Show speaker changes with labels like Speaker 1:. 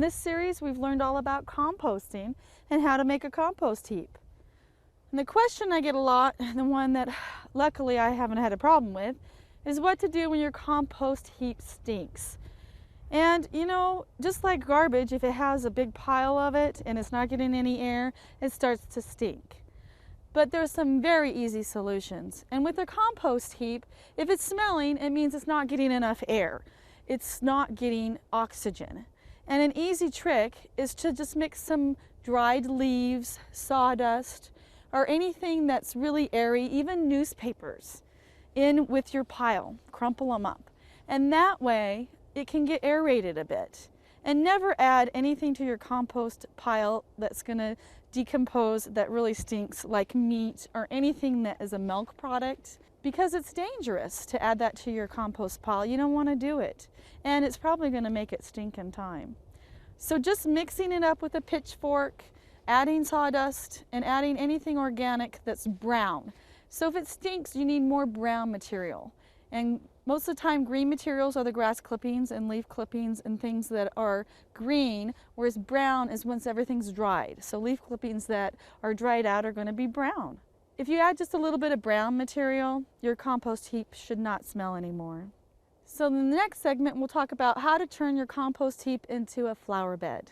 Speaker 1: In this series, we've learned all about composting and how to make a compost heap. And the question I get a lot, and the one that luckily I haven't had a problem with, is what to do when your compost heap stinks. And you know, just like garbage, if it has a big pile of it and it's not getting any air, it starts to stink. But there's some very easy solutions. And with a compost heap, if it's smelling, it means it's not getting enough air. It's not getting oxygen. And an easy trick is to just mix some dried leaves, sawdust, or anything that's really airy, even newspapers, in with your pile. Crumple them up. And that way, it can get aerated a bit. And never add anything to your compost pile that's going to decompose that really stinks, like meat or anything that is a milk product, because it's dangerous to add that to your compost pile. You don't want to do it, and it's probably going to make it stink in time. So just mixing it up with a pitchfork, adding sawdust, and adding anything organic that's brown. So if it stinks, you need more brown material. And most of the time, green materials are the grass clippings and leaf clippings and things that are green, whereas brown is once everything's dried. So leaf clippings that are dried out are going to be brown. If you add just a little bit of brown material, your compost heap should not smell anymore. So in the next segment, we'll talk about how to turn your compost heap into a flower bed.